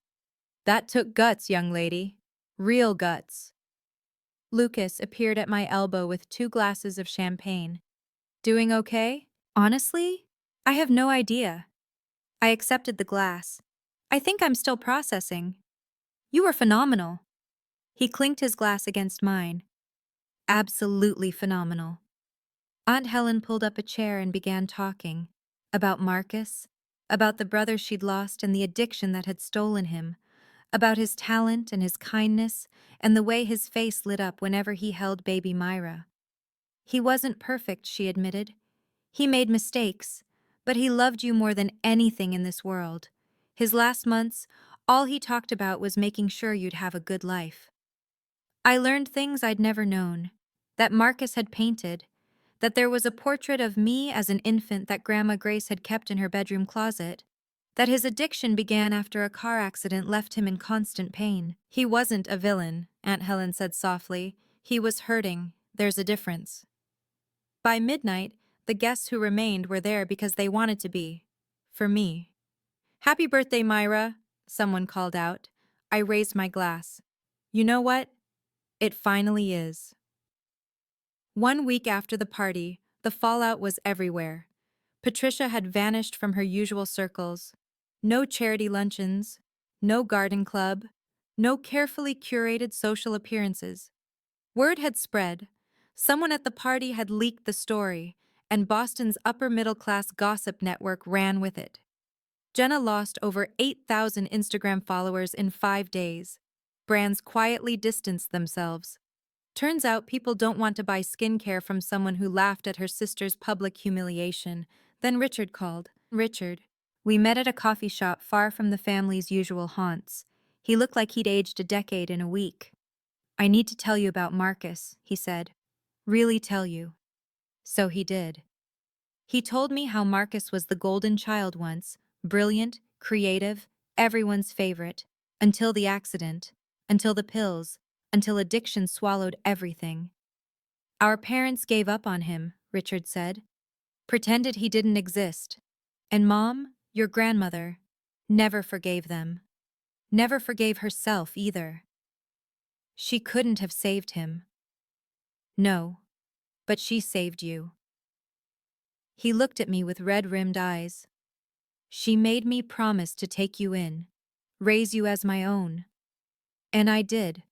That took guts, young lady. Real guts. Lucas appeared at my elbow with 2 glasses of champagne. Doing okay? Honestly? I have no idea. I accepted the glass. I think I'm still processing. You were phenomenal. He clinked his glass against mine. Absolutely phenomenal. Aunt Helen pulled up a chair and began talking. About Marcus, about the brother she'd lost and the addiction that had stolen him, about his talent and his kindness and the way his face lit up whenever he held baby Myra. He wasn't perfect, she admitted. He made mistakes, but he loved you more than anything in this world. His last months, all he talked about was making sure you'd have a good life. I learned things I'd never known. That Marcus had painted, that there was a portrait of me as an infant that Grandma Grace had kept in her bedroom closet, that his addiction began after a car accident left him in constant pain. He wasn't a villain, Aunt Helen said softly. He was hurting. There's a difference. By midnight, the guests who remained were there because they wanted to be. For me. Happy birthday, Myra, someone called out. I raised my glass. You know what? It finally is. 1 week after the party, the fallout was everywhere. Patricia had vanished from her usual circles. No charity luncheons, no garden club, no carefully curated social appearances. Word had spread. Someone at the party had leaked the story, and Boston's upper-middle-class gossip network ran with it. Jenna lost over 8,000 Instagram followers in 5 days. Brands quietly distanced themselves. Turns out people don't want to buy skincare from someone who laughed at her sister's public humiliation. Then Richard called. Richard. We met at a coffee shop far from the family's usual haunts. He looked like he'd aged a decade in a week. I need to tell you about Marcus, he said. Really tell you. So he did. He told me how Marcus was the golden child once, brilliant, creative, everyone's favorite, until the accident, until the pills, until addiction swallowed everything. Our parents gave up on him, Richard said, pretended he didn't exist. And Mom, your grandmother, never forgave them. Never forgave herself either. She couldn't have saved him. No, but she saved you. He looked at me with red-rimmed eyes. She made me promise to take you in, raise you as my own. And I did,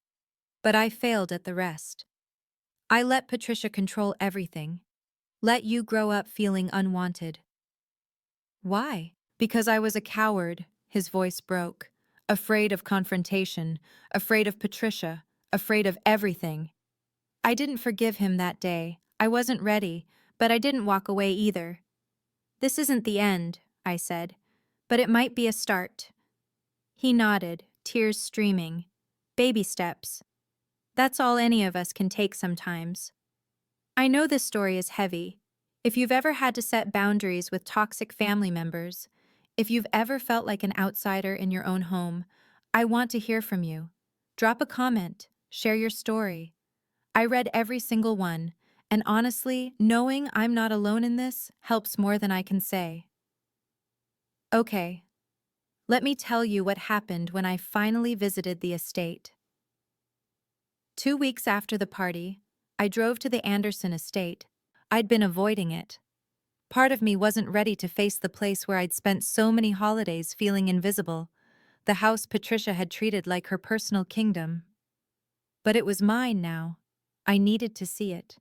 but I failed at the rest. I let Patricia control everything, let you grow up feeling unwanted. Why? Because I was a coward, his voice broke, afraid of confrontation, afraid of Patricia, afraid of everything. I didn't forgive him that day. I wasn't ready, but I didn't walk away either. This isn't the end, I said, but it might be a start. He nodded, tears streaming. Baby steps. That's all any of us can take sometimes. I know this story is heavy. If you've ever had to set boundaries with toxic family members, if you've ever felt like an outsider in your own home, I want to hear from you. Drop a comment, share your story. I read every single one, and honestly, knowing I'm not alone in this helps more than I can say. Okay, let me tell you what happened when I finally visited the estate. 2 weeks after the party, I drove to the Anderson estate. I'd been avoiding it. Part of me wasn't ready to face the place where I'd spent so many holidays feeling invisible, the house Patricia had treated like her personal kingdom. But it was mine now. I needed to see it.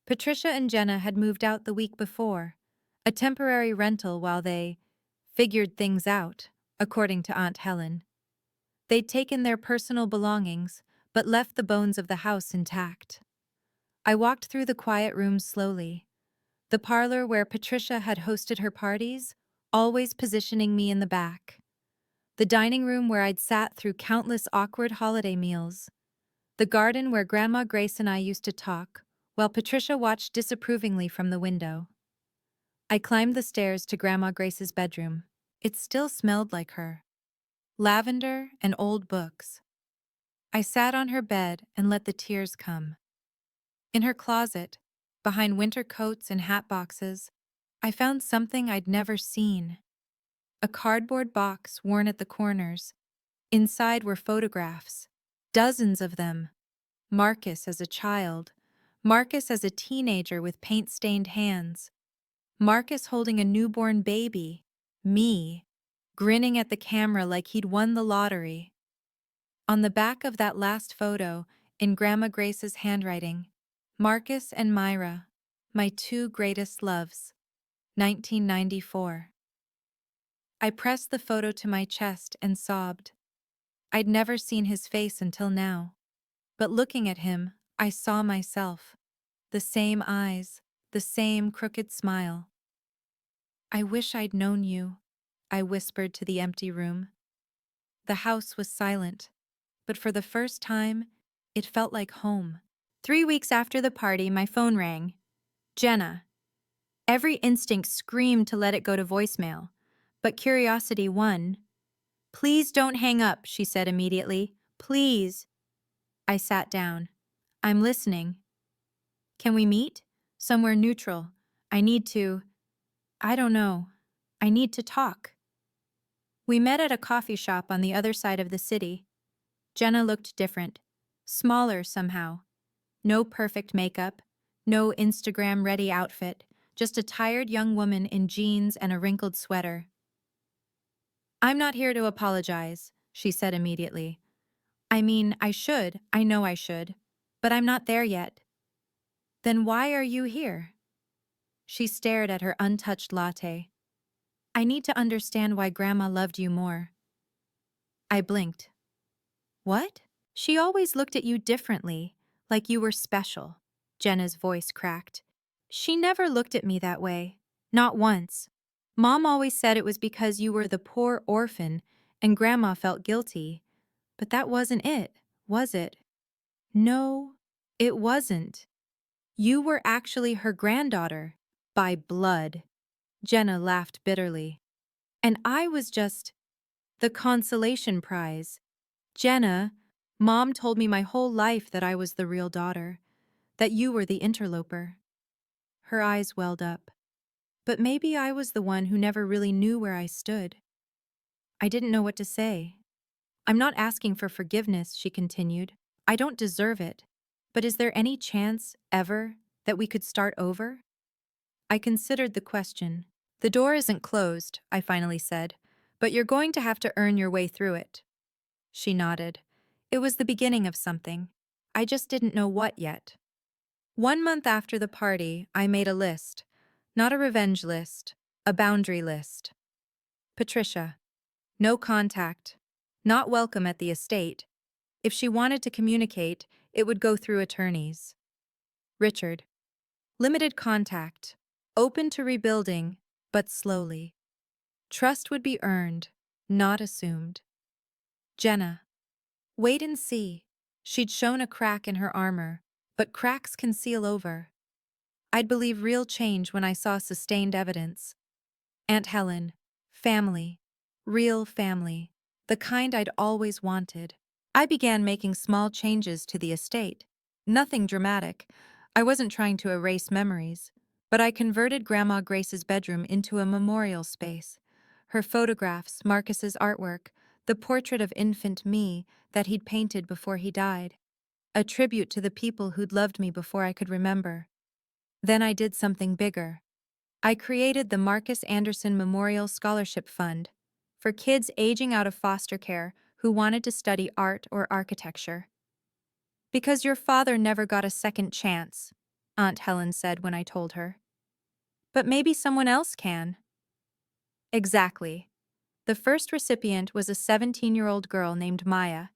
Patricia and Jenna had moved out the week before, a temporary rental while they figured things out, according to Aunt Helen. They'd taken their personal belongings, but left the bones of the house intact. I walked through the quiet rooms slowly, the parlor where Patricia had hosted her parties, always positioning me in the back. The dining room where I'd sat through countless awkward holiday meals. The garden where Grandma Grace and I used to talk, while Patricia watched disapprovingly from the window. I climbed the stairs to Grandma Grace's bedroom. It still smelled like her. Lavender and old books. I sat on her bed and let the tears come. In her closet, behind winter coats and hat boxes, I found something I'd never seen. A cardboard box worn at the corners. Inside were photographs. Dozens of them. Marcus as a child. Marcus as a teenager with paint-stained hands. Marcus holding a newborn baby. Me. Grinning at the camera like he'd won the lottery. On the back of that last photo, in Grandma Grace's handwriting, Marcus and Myra, my two greatest loves. 1994. I pressed the photo to my chest and sobbed. I'd never seen his face until now. But looking at him, I saw myself. The same eyes, the same crooked smile. I wish I'd known you, I whispered to the empty room. The house was silent, but for the first time, It felt like home. 3 weeks after the party, my phone rang. Jenna. Every instinct screamed to let it go to voicemail, but curiosity won. "Please don't hang up," she said immediately. "Please." I sat down. "I'm listening." "Can we meet? Somewhere neutral. I need to. I don't know. I need to talk." We met at a coffee shop on the other side of the city. Jenna looked different. Smaller somehow. No perfect makeup. No Instagram-ready outfit. Just a tired young woman in jeans and a wrinkled sweater. "I'm not here to apologize," she said immediately. "I mean, I know I should. But I'm not there yet." "Then why are you here?" She stared at her untouched latte. "I need to understand why Grandma loved you more." I blinked. "What?" "She always looked at you differently, like you were special." Jenna's voice cracked. "She never looked at me that way. Not once. Mom always said it was because you were the poor orphan and Grandma felt guilty. But that wasn't it, was it?" "No, it wasn't. You were actually her granddaughter. By blood." Jenna laughed bitterly. "And I was just the consolation prize. Jenna, Mom told me my whole life that I was the real daughter, that you were the interloper." Her eyes welled up. "But maybe I was the one who never really knew where I stood." I didn't know what to say. "I'm not asking for forgiveness," she continued. "I don't deserve it. But is there any chance, ever, that we could start over?" I considered the question. "The door isn't closed," I finally said, "but you're going to have to earn your way through it." She nodded. It was the beginning of something. I just didn't know what yet. 1 month after the party, I made a list. Not a revenge list, a boundary list. Patricia. No contact. Not welcome at the estate. If she wanted to communicate, it would go through attorneys. Richard. Limited contact. Open to rebuilding, but slowly. Trust would be earned, not assumed. Jenna. Wait and see. She'd shown a crack in her armor, but cracks can seal over. I'd believe real change when I saw sustained evidence. Aunt Helen. Family. Real family. The kind I'd always wanted. I began making small changes to the estate. Nothing dramatic. I wasn't trying to erase memories. But I converted Grandma Grace's bedroom into a memorial space. Her photographs, Marcus's artwork, the portrait of infant me that he'd painted before he died. A tribute to the people who'd loved me before I could remember. Then I did something bigger. I created the Marcus Anderson Memorial Scholarship Fund for kids aging out of foster care who wanted to study art or architecture. "Because your father never got a second chance," Aunt Helen said when I told her. "But maybe someone else can." Exactly. The first recipient was a 17-year-old girl named Maya.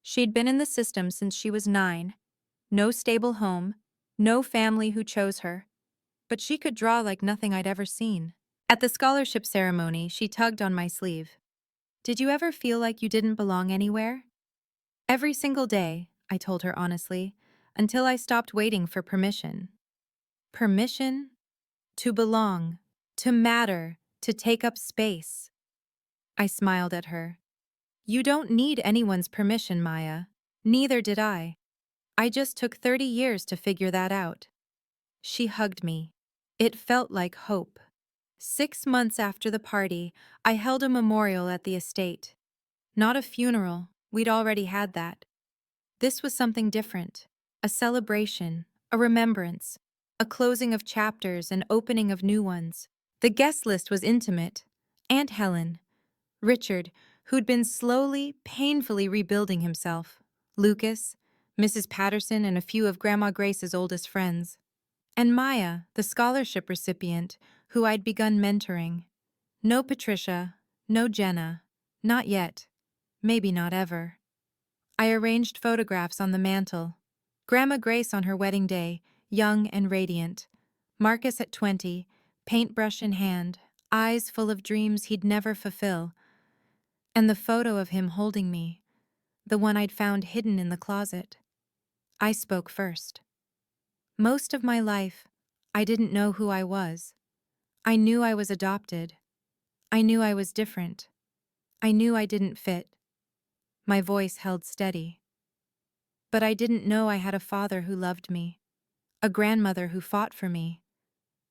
She'd been in the system since she was 9. No stable home, no family who chose her. But she could draw like nothing I'd ever seen. At the scholarship ceremony, she tugged on my sleeve. "Did you ever feel like you didn't belong anywhere?" "Every single day," I told her honestly, until I stopped waiting for permission. Permission? To belong, to matter, to take up space. I smiled at her. "You don't need anyone's permission, Maya. Neither did I. I just took 30 years to figure that out." She hugged me. It felt like hope. 6 months after the party, I held a memorial at the estate. Not a funeral, we'd already had that. This was something different. A celebration, a remembrance, a closing of chapters and opening of new ones. The guest list was intimate. Aunt Helen, Richard, who'd been slowly, painfully rebuilding himself, Lucas, Mrs. Patterson, and a few of Grandma Grace's oldest friends. And Maya, the scholarship recipient, who I'd begun mentoring. No Patricia, no Jenna, not yet, maybe not ever. I arranged photographs on the mantel. Grandma Grace on her wedding day, young and radiant. Marcus at 20, paintbrush in hand, eyes full of dreams he'd never fulfill. And the photo of him holding me, the one I'd found hidden in the closet. I spoke first. Most of my life, I didn't know who I was. I knew I was adopted. I knew I was different. I knew I didn't fit. My voice held steady. But I didn't know I had a father who loved me, a grandmother who fought for me,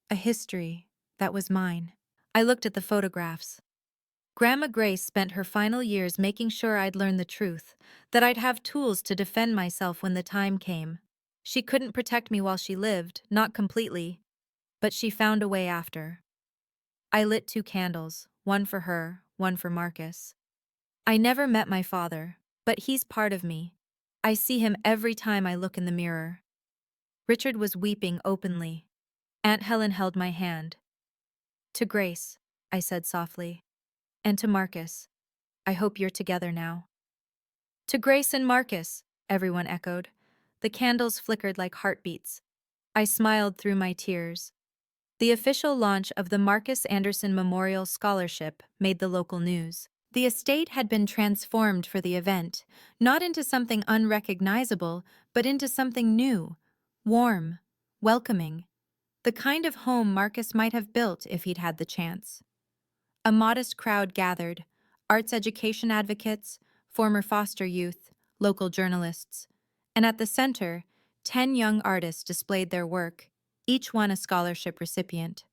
a history that was mine. I looked at the photographs. Grandma Grace spent her final years making sure I'd learn the truth, that I'd have tools to defend myself when the time came. She couldn't protect me while she lived, not completely, but she found a way after. I lit 2 candles, one for her, one for Marcus. I never met my father, but he's part of me. I see him every time I look in the mirror. Richard was weeping openly. Aunt Helen held my hand. To Grace, I said softly. And to Marcus, I hope you're together now. To Grace and Marcus, everyone echoed. The candles flickered like heartbeats. I smiled through my tears. The official launch of the Marcus Anderson Memorial Scholarship made the local news. The estate had been transformed for the event, not into something unrecognizable, but into something new, warm, welcoming, the kind of home Marcus might have built if he'd had the chance. A modest crowd gathered, arts education advocates, former foster youth, local journalists, and at the center, 10 young artists displayed their work, each one a scholarship recipient.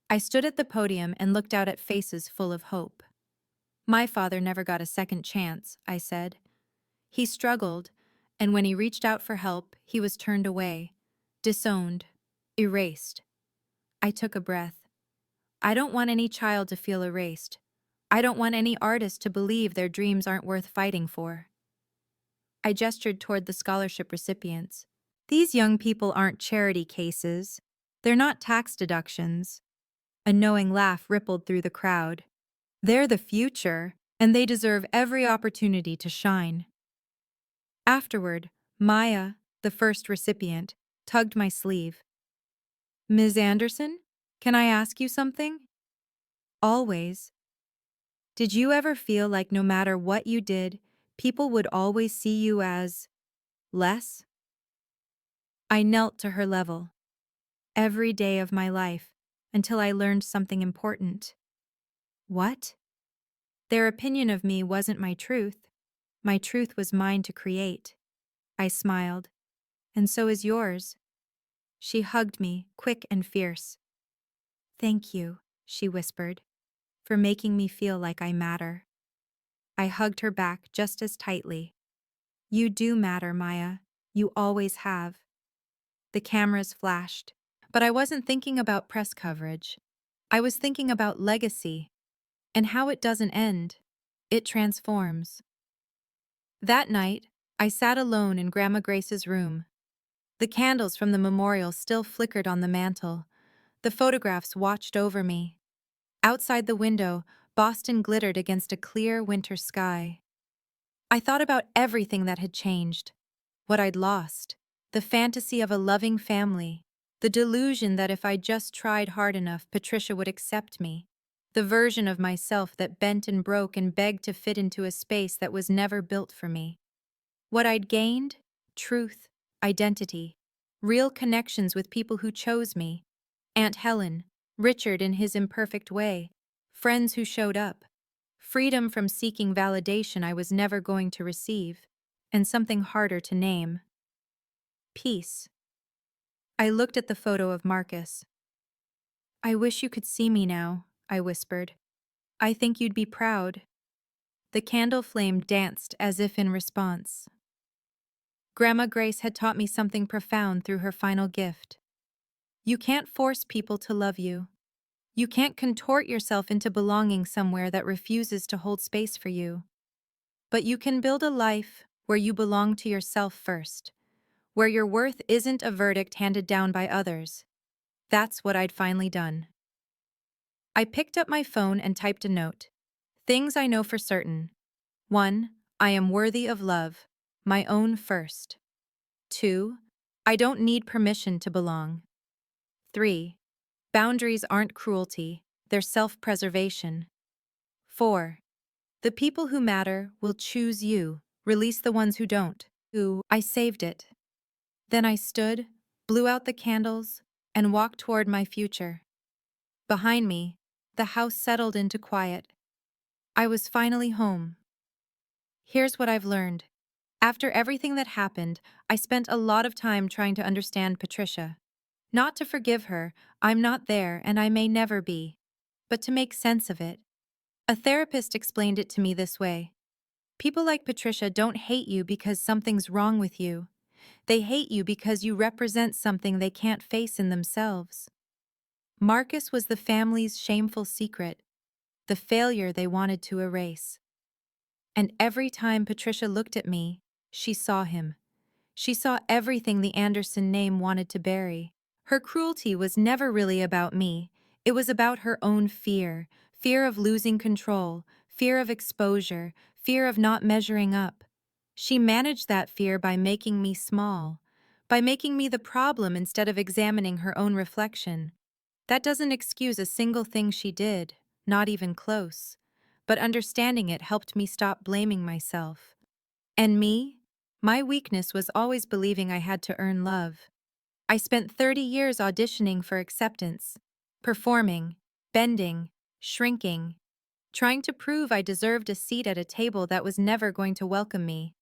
I stood at the podium and looked out at faces full of hope. My father never got a second chance, I said. He struggled, and when he reached out for help, he was turned away, disowned, erased. I took a breath. I don't want any child to feel erased. I don't want any artist to believe their dreams aren't worth fighting for. I gestured toward the scholarship recipients. These young people aren't charity cases. They're not tax deductions. A knowing laugh rippled through the crowd. They're the future, and they deserve every opportunity to shine. Afterward, Maya, the first recipient, tugged my sleeve. Ms. Anderson, can I ask you something? Always. Did you ever feel like no matter what you did, people would always see you as less? I knelt to her level. Every day of my life, until I learned something important. What? Their opinion of me wasn't my truth. My truth was mine to create. I smiled. And so is yours. She hugged me, quick and fierce. Thank you, she whispered, for making me feel like I matter. I hugged her back just as tightly. You do matter, Maya. You always have. The cameras flashed, but I wasn't thinking about press coverage. I was thinking about legacy and how it doesn't end. It transforms. That night, I sat alone in Grandma Grace's room. The candles from the memorial still flickered on the mantel. The photographs watched over me. Outside the window, Boston glittered against a clear winter sky. I thought about everything that had changed, what I'd lost, the fantasy of a loving family, the delusion that if I just tried hard enough, Patricia would accept me, the version of myself that bent and broke and begged to fit into a space that was never built for me. What I'd gained? Truth, identity, real connections with people who chose me, Aunt Helen, Richard in his imperfect way, friends who showed up, freedom from seeking validation I was never going to receive, and something harder to name. Peace. I looked at the photo of Marcus. I wish you could see me now, I whispered. I think you'd be proud. The candle flame danced as if in response. Grandma Grace had taught me something profound through her final gift. You can't force people to love you. You can't contort yourself into belonging somewhere that refuses to hold space for you. But you can build a life where you belong to yourself first, where your worth isn't a verdict handed down by others. That's what I'd finally done. I picked up my phone and typed a note. Things I know for certain. 1. I am worthy of love, my own first. 2. I don't need permission to belong. 3. Boundaries aren't cruelty, they're self-preservation. 4. The people who matter will choose you, release the ones who don't. I saved it. Then I stood, blew out the candles, and walked toward my future. Behind me, the house settled into quiet. I was finally home. Here's what I've learned. After everything that happened, I spent a lot of time trying to understand Patricia. Not to forgive her, I'm not there and I may never be, but to make sense of it. A therapist explained it to me this way. People like Patricia don't hate you because something's wrong with you. They hate you because you represent something they can't face in themselves. Marcus was the family's shameful secret, the failure they wanted to erase. And every time Patricia looked at me, she saw him. She saw everything the Anderson name wanted to bury. Her cruelty was never really about me. It was about her own fear, fear of losing control, fear of exposure, fear of not measuring up. She managed that fear by making me small, by making me the problem instead of examining her own reflection. That doesn't excuse a single thing she did, not even close. But understanding it helped me stop blaming myself. And me? My weakness was always believing I had to earn love. I spent 30 years auditioning for acceptance, performing, bending, shrinking, trying to prove I deserved a seat at a table that was never going to welcome me.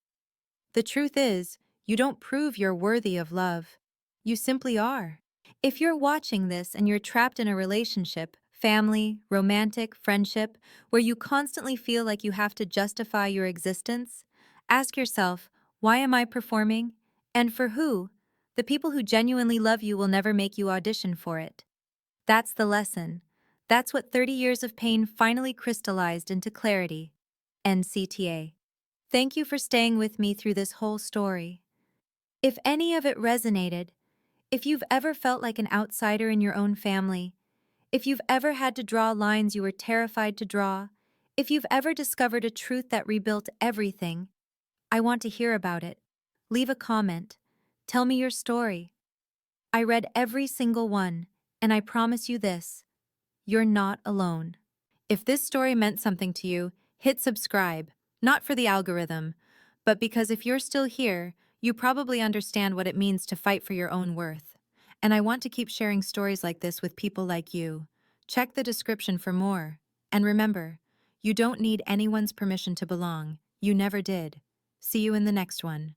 The truth is, you don't prove you're worthy of love. You simply are. If you're watching this and you're trapped in a relationship, family, romantic, friendship, where you constantly feel like you have to justify your existence, ask yourself, why am I performing? And for who? The people who genuinely love you will never make you audition for it. That's the lesson. That's what 30 years of pain finally crystallized into clarity. NCTA. Thank you for staying with me through this whole story. If any of it resonated, if you've ever felt like an outsider in your own family, if you've ever had to draw lines you were terrified to draw, if you've ever discovered a truth that rebuilt everything, I want to hear about it. Leave a comment. Tell me your story. I read every single one, and I promise you this, you're not alone. If this story meant something to you, hit subscribe, not for the algorithm, but because if you're still here, you probably understand what it means to fight for your own worth. And I want to keep sharing stories like this with people like you. Check the description for more. And remember, you don't need anyone's permission to belong. You never did. See you in the next one.